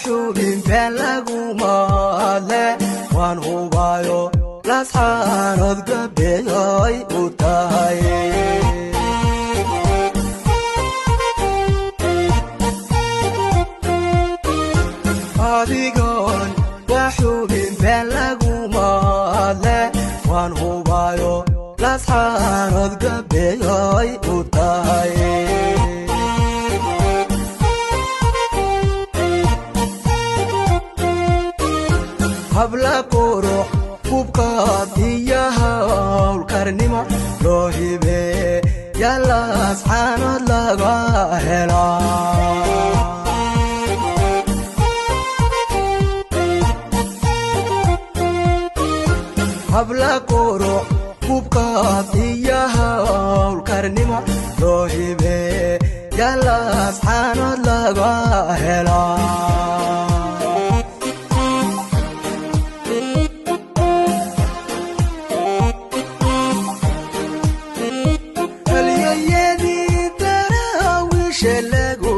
وحوبين بلغو ماله وان هوايو لاسحانود قبيهاي وطاي adigoon waxuubin been laguma hadle waan hubaayo lasxaanood gabeeyoy u tahay habla qurux hubkaad iyo hawlkarnimo loo hibee yaa lasxaanood laga helaa habla qurux hubkaad iyo hawlkarnimo loo hibee yaa lasxaanood laga helaa halyayadii daraawiisha lagu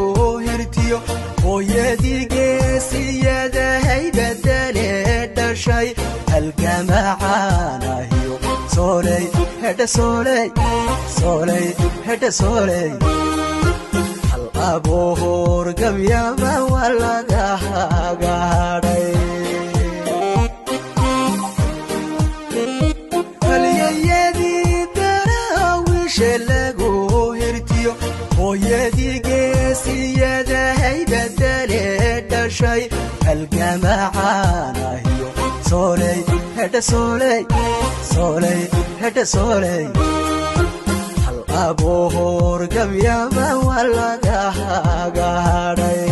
hirtiyo hooyadii geesiyada haybadale dhashay halgamacanahiyo sooley hedha sooley sooley hedha sooley hal abuur gabyaba waa laga hagaadhay halyayadii daraawiisha lagu hirtiyo hooyadii geesiyada haybadale dhashay halgamacanahiyo sooley hedha sooley sooley hedha sooley hal abuur gabyaba waa laga hagaadhay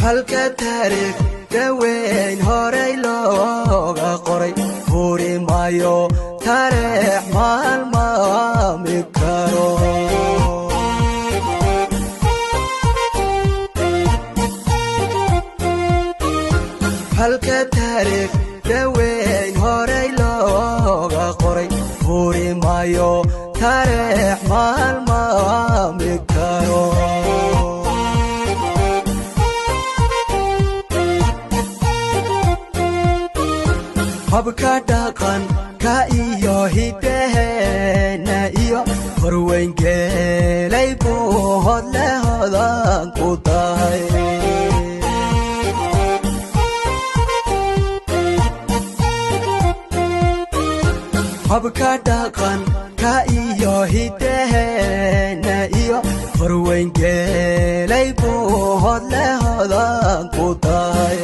halka taariikhda weyn horay looga qoray huri maayo taariikh maalmaami karo halka taariikhda weyn horay looga qoray huri maayo taariikh maalmaami karo habka dhaqanka iyo hidaheena iyo horweyngeelay buu hodle hodan ku tahay habka dhaqanka iyo hidaheena iyo horweyngeelay buu hodle hodan ku tahay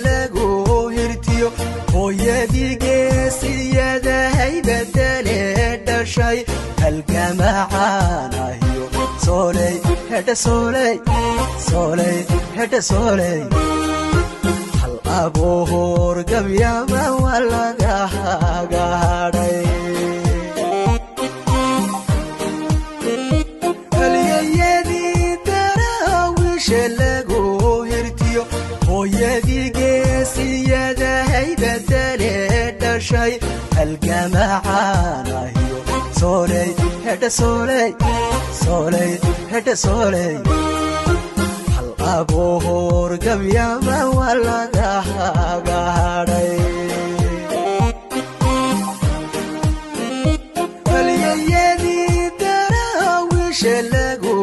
lagu hirtiyo hooyadii geesiyada haybadale dhashay halgamacanahiyo sooley hedha sooley sooley hedha sooley hal abuur gabyaba waa laga hagaadhay halyayadii daraawiisha lagu hirtiyo hooyadii geesiyada haybadale dhashay halgamacanahiyo sooley hedha sooley sooley hedha sooley hal abuur gabyaba waa laga hagaadhay halyayadii daraawiisha lagu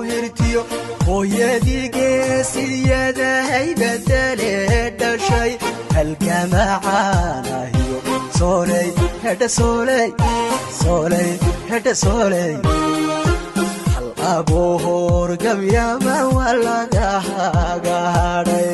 hirtiyo hooyadii geesiyada haybadale dhashay halgamacanahiyo sooley hedha sooley sooley hedha sooley hal abuur gabyaba waa laga hagaadhay